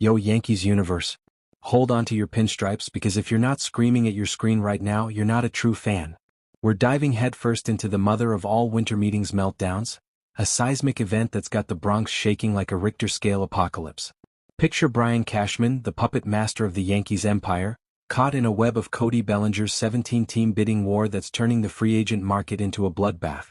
Yo Yankees universe. Hold on to your pinstripes because if you're not screaming at your screen right now, you're not a true fan. We're diving headfirst into the mother of all winter meetings meltdowns, a seismic event that's got the Bronx shaking like a Richter scale apocalypse. Picture Brian Cashman, the puppet master of the Yankees empire, caught in a web of Cody Bellinger's 17-team bidding war that's turning the free agent market into a bloodbath.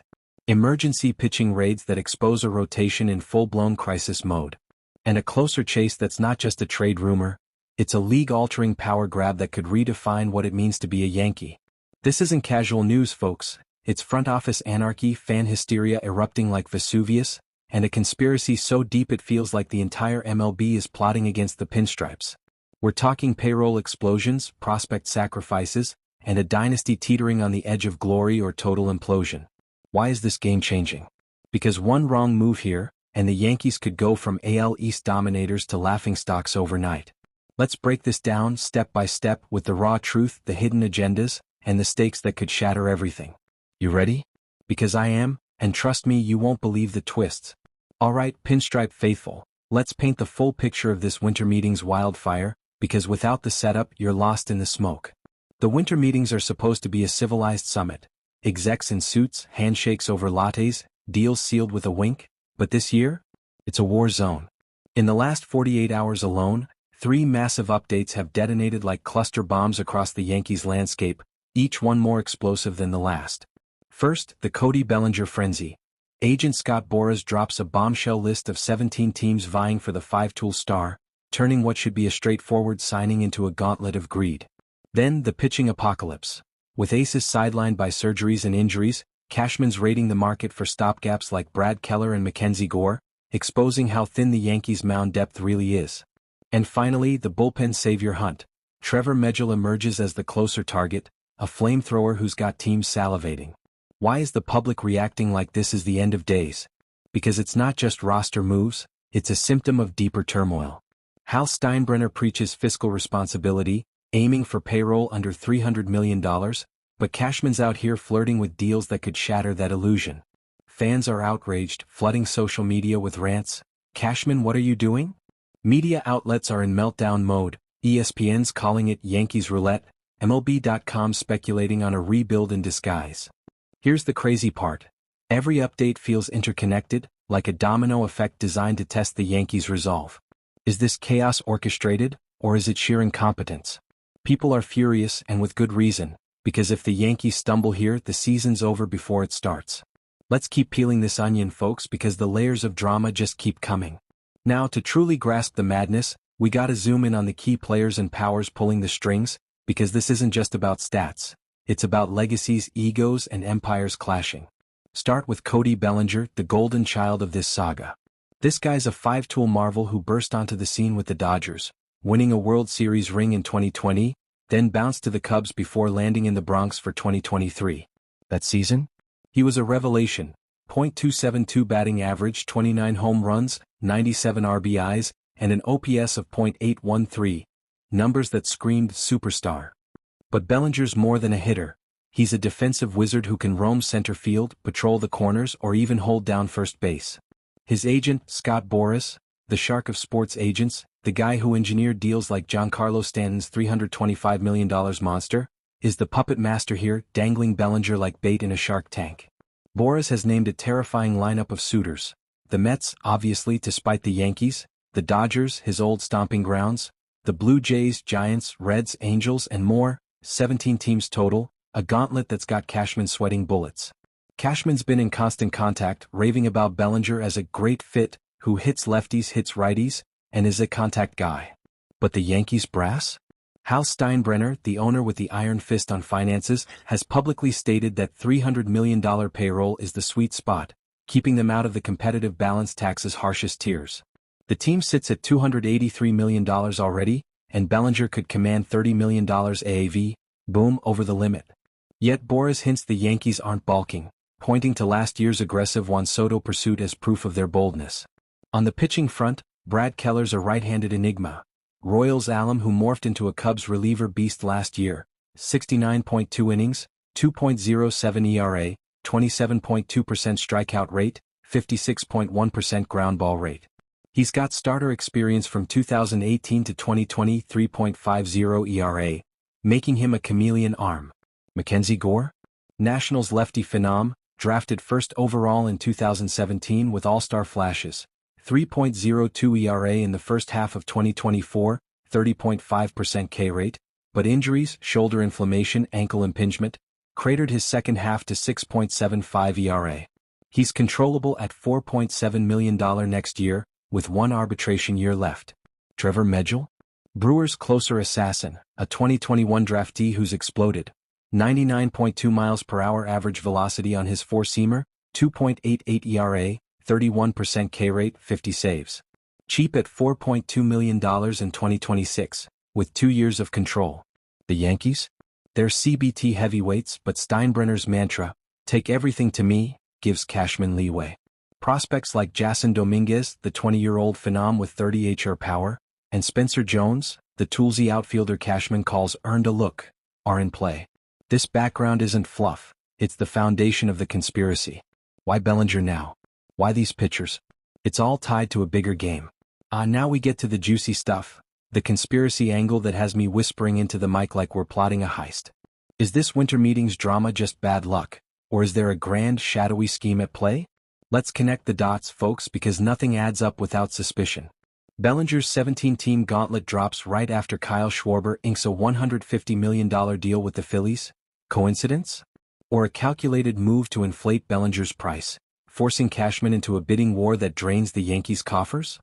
Emergency pitching raids that expose a rotation in full-blown crisis mode. And a closer chase that's not just a trade rumor, it's a league-altering power grab that could redefine what it means to be a Yankee. This isn't casual news, folks. It's front office anarchy, fan hysteria erupting like Vesuvius, and a conspiracy so deep it feels like the entire MLB is plotting against the pinstripes. We're talking payroll explosions, prospect sacrifices, and a dynasty teetering on the edge of glory or total implosion. Why is this game-changing? Because one wrong move here, and the Yankees could go from AL East dominators to laughingstocks overnight. Let's break this down step by step with the raw truth, the hidden agendas, and the stakes that could shatter everything. You ready? Because I am, and trust me, you won't believe the twists. Alright, pinstripe faithful, let's paint the full picture of this winter meetings wildfire, because without the setup, you're lost in the smoke. The winter meetings are supposed to be a civilized summit. Execs in suits, handshakes over lattes, deals sealed with a wink. But this year? It's a war zone. In the last 48 hours alone, 3 massive updates have detonated like cluster bombs across the Yankees landscape, each one more explosive than the last. First, the Cody Bellinger frenzy. Agent Scott Boras drops a bombshell list of 17 teams vying for the 5-tool star, turning what should be a straightforward signing into a gauntlet of greed. Then, the pitching apocalypse. With aces sidelined by surgeries and injuries, Cashman's raiding the market for stopgaps like Brad Keller and Mackenzie Gore, exposing how thin the Yankees' mound depth really is. And finally, the bullpen savior hunt. Trevor Megill emerges as the closer target, a flamethrower who's got teams salivating. Why is the public reacting like this is the end of days? Because it's not just roster moves, it's a symptom of deeper turmoil. Hal Steinbrenner preaches fiscal responsibility, aiming for payroll under $300 million, but Cashman's out here flirting with deals that could shatter that illusion. Fans are outraged, flooding social media with rants. Cashman, what are you doing? Media outlets are in meltdown mode, ESPN's calling it Yankees roulette, MLB.com speculating on a rebuild in disguise. Here's the crazy part. Every update feels interconnected, like a domino effect designed to test the Yankees' resolve. Is this chaos orchestrated, or is it sheer incompetence? People are furious, and with good reason. Because if the Yankees stumble here, the season's over before it starts. Let's keep peeling this onion, folks, because the layers of drama just keep coming. Now, to truly grasp the madness, we gotta zoom in on the key players and powers pulling the strings, because this isn't just about stats. It's about legacies, egos, and empires clashing. Start with Cody Bellinger, the golden child of this saga. This guy's a 5-tool marvel who burst onto the scene with the Dodgers, winning a World Series ring in 2020, then bounced to the Cubs before landing in the Bronx for 2023. That season? He was a revelation. .272 batting average, 29 home runs, 97 RBIs, and an OPS of .813. Numbers that screamed superstar. But Bellinger's more than a hitter. He's a defensive wizard who can roam center field, patrol the corners, or even hold down first base. His agent, Scott Boras, the shark of sports agents, the guy who engineered deals like Giancarlo Stanton's $325 million monster, is the puppet master here, dangling Bellinger like bait in a shark tank. Boras has named a terrifying lineup of suitors. The Mets, obviously, to spite the Yankees, the Dodgers, his old stomping grounds, the Blue Jays, Giants, Reds, Angels, and more, 17 teams total, a gauntlet that's got Cashman sweating bullets. Cashman's been in constant contact, raving about Bellinger as a great fit, who hits lefties, hits righties, and is a contact guy. But the Yankees brass? Hal Steinbrenner, the owner with the iron fist on finances, has publicly stated that $300 million payroll is the sweet spot, keeping them out of the competitive balance tax's harshest tiers. The team sits at $283 million already, and Bellinger could command $30 million AAV, boom, over the limit. Yet Boras hints the Yankees aren't balking, pointing to last year's aggressive Juan Soto pursuit as proof of their boldness. On the pitching front, Brad Keller's a right-handed enigma. Royals alum who morphed into a Cubs reliever beast last year, 69.2 innings, 2.07 ERA, 27.2% strikeout rate, 56.1% ground ball rate. He's got starter experience from 2018 to 2020, 3.50 ERA, making him a chameleon arm. Gore? Nationals lefty phenom, drafted first overall in 2017 with all-star flashes, 3.02 ERA in the first half of 2024, 30.5% K rate, but injuries, shoulder inflammation, ankle impingement, cratered his second half to 6.75 ERA. He's controllable at $4.7 million next year, with one arbitration year left. Trevor Megill? Brewers' closer assassin, a 2021 draftee who's exploded. 99.2 miles per hour average velocity on his four-seamer, 2.88 ERA, 31% K rate, 50 saves. Cheap at $4.2 million in 2026, with 2 years of control. The Yankees? They're CBT heavyweights, but Steinbrenner's mantra, "Take everything to me," gives Cashman leeway. Prospects like Jason Dominguez, the 20-year-old phenom with 30 HR power, and Spencer Jones, the toolsy outfielder Cashman calls earned a look, are in play. This background isn't fluff, it's the foundation of the conspiracy. Why Bellinger now? Why these pitchers? It's all tied to a bigger game. Now we get to the juicy stuff, the conspiracy angle that has me whispering into the mic like we're plotting a heist. Is this winter meetings drama just bad luck, or is there a grand shadowy scheme at play? Let's connect the dots, folks, because nothing adds up without suspicion. Bellinger's 17-team gauntlet drops right after Kyle Schwarber inks a $150 million deal with the Phillies. Coincidence? Or a calculated move to inflate Bellinger's price, forcing Cashman into a bidding war that drains the Yankees' coffers?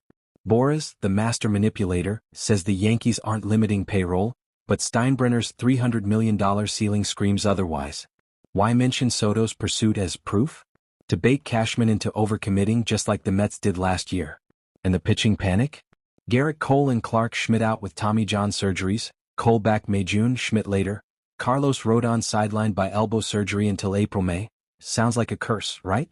Boras, the master manipulator, says the Yankees aren't limiting payroll, but Steinbrenner's $300 million ceiling screams otherwise. Why mention Soto's pursuit as proof? To bait Cashman into overcommitting just like the Mets did last year. And the pitching panic? Garrett Cole and Clark Schmidt out with Tommy John surgeries, Cole back May-June, Schmidt later. Carlos Rodon sidelined by elbow surgery until April-May. Sounds like a curse, right?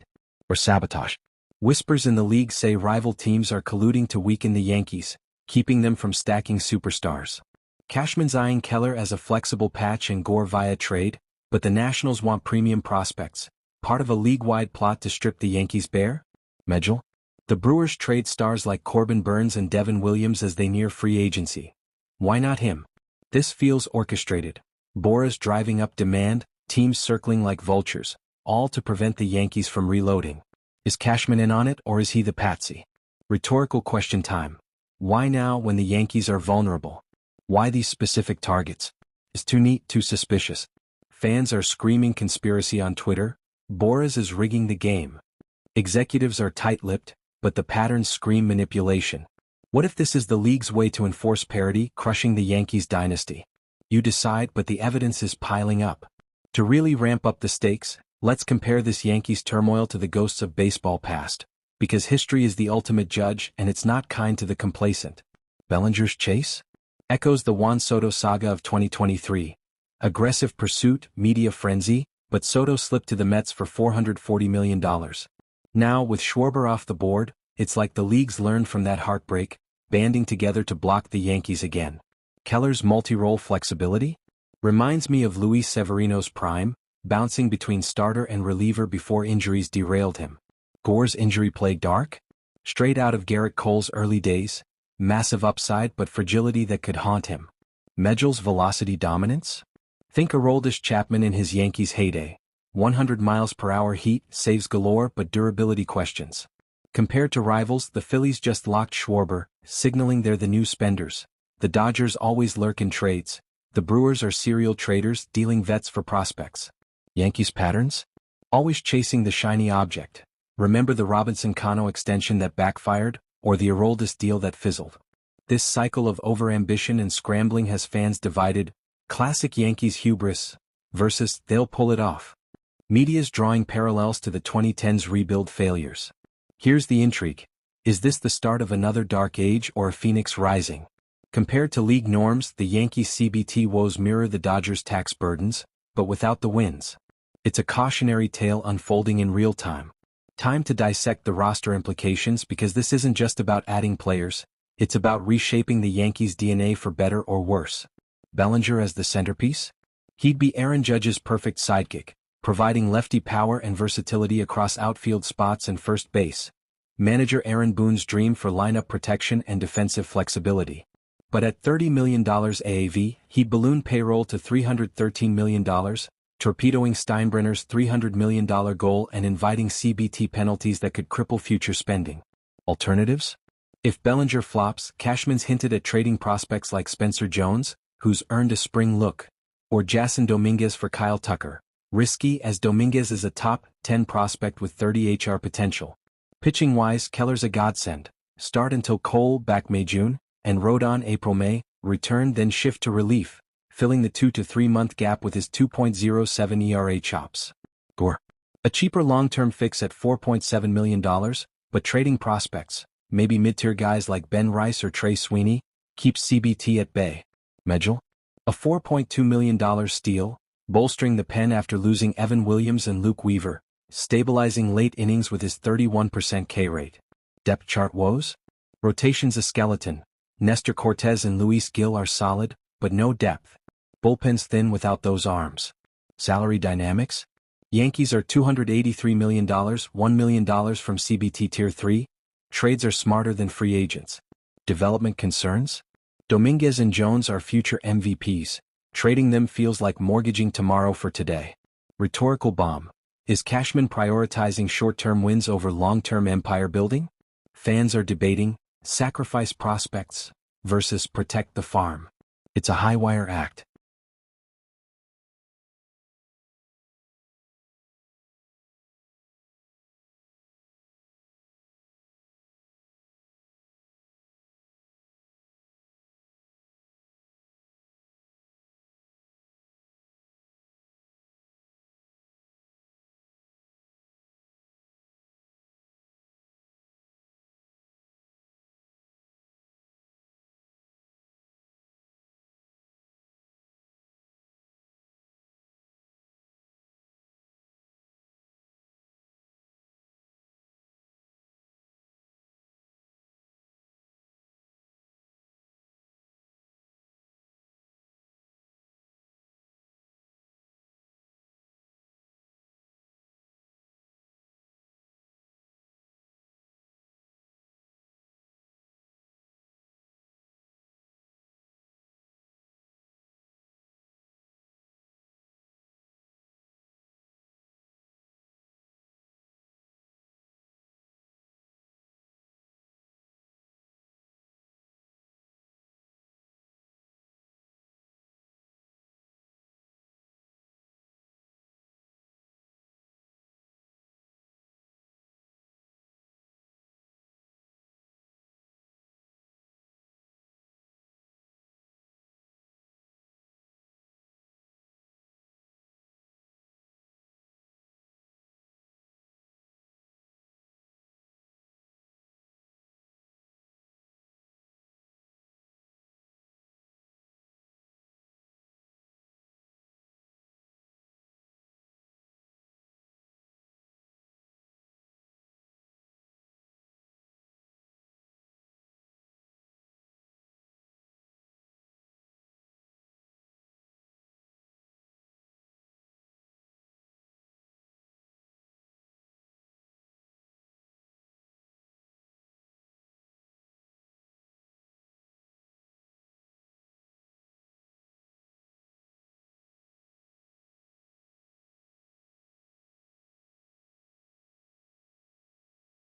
Or sabotage. Whispers in the league say rival teams are colluding to weaken the Yankees, keeping them from stacking superstars. Cashman's eyeing Keller as a flexible patch and Gore via trade, but the Nationals want premium prospects. Part of a league-wide plot to strip the Yankees bare? Megill? The Brewers trade stars like Corbin Burns and Devin Williams as they near free agency. Why not him? This feels orchestrated. Boras driving up demand, teams circling like vultures, all to prevent the Yankees from reloading. Is Cashman in on it, or is he the patsy? Rhetorical question time. Why now when the Yankees are vulnerable? Why these specific targets? Is too neat, too suspicious. Fans are screaming conspiracy on Twitter. Boras is rigging the game. Executives are tight-lipped, but the patterns scream manipulation. What if this is the league's way to enforce parity, crushing the Yankees dynasty? You decide, but the evidence is piling up. To really ramp up the stakes, let's compare this Yankees turmoil to the ghosts of baseball past, because history is the ultimate judge and it's not kind to the complacent. Bellinger's chase? Echoes the Juan Soto saga of 2023. Aggressive pursuit, media frenzy, but Soto slipped to the Mets for $440 million. Now, with Schwarber off the board, it's like the league's learned from that heartbreak, banding together to block the Yankees again. Keller's multi-role flexibility? Reminds me of Luis Severino's prime, bouncing between starter and reliever before injuries derailed him. Gore's injury-plagued arc? Straight out of Garrett Cole's early days, massive upside but fragility that could haunt him. Megill's velocity dominance? Think Aroldis Chapman in his Yankees heyday. 100 miles per hour heat, saves galore but durability questions. Compared to rivals, the Phillies just locked Schwarber, signaling they're the new spenders. The Dodgers always lurk in trades. The Brewers are serial traders dealing vets for prospects. Yankees patterns? Always chasing the shiny object. Remember the Robinson Cano extension that backfired, or the Aroldis deal that fizzled? This cycle of overambition and scrambling has fans divided. Classic Yankees hubris versus they'll pull it off. Media's drawing parallels to the 2010s rebuild failures. Here's the intrigue. Is this the start of another dark age or a phoenix rising? Compared to league norms, the Yankees' CBT woes mirror the Dodgers' tax burdens, but without the wins. It's a cautionary tale unfolding in real time. Time to dissect the roster implications, because this isn't just about adding players, it's about reshaping the Yankees' DNA for better or worse. Bellinger as the centerpiece? He'd be Aaron Judge's perfect sidekick, providing lefty power and versatility across outfield spots and first base. Manager Aaron Boone's dream for lineup protection and defensive flexibility. But at $30 million AAV, he'd balloon payroll to $313 million, torpedoing Steinbrenner's $300 million goal and inviting CBT penalties that could cripple future spending. Alternatives? If Bellinger flops, Cashman's hinted at trading prospects like Spencer Jones, who's earned a spring look, or Jason Dominguez for Kyle Tucker. Risky, as Dominguez is a top 10 prospect with 30 HR potential. Pitching-wise, Keller's a godsend. Start until Cole back May-June, and Rodon April-May, return then shift to relief, filling the 2 to 3 month gap with his 2.07 ERA chops. Gore. A cheaper long-term fix at $4.7 million, but trading prospects, maybe mid-tier guys like Ben Rice or Trey Sweeney, keeps CBT at bay. Megill. A $4.2 million steal, bolstering the pen after losing Evan Williams and Luke Weaver, stabilizing late innings with his 31% K rate. Depth chart woes? Rotation's a skeleton. Nestor Cortez and Luis Gil are solid, but no depth. Bullpen's thin without those arms. Salary dynamics? Yankees are $283 million, $1 million from CBT Tier 3. Trades are smarter than free agents. Development concerns? Dominguez and Jones are future MVPs. Trading them feels like mortgaging tomorrow for today. Rhetorical bomb. Is Cashman prioritizing short-term wins over long-term empire building? Fans are debating, sacrifice prospects versus protect the farm. It's a high-wire act.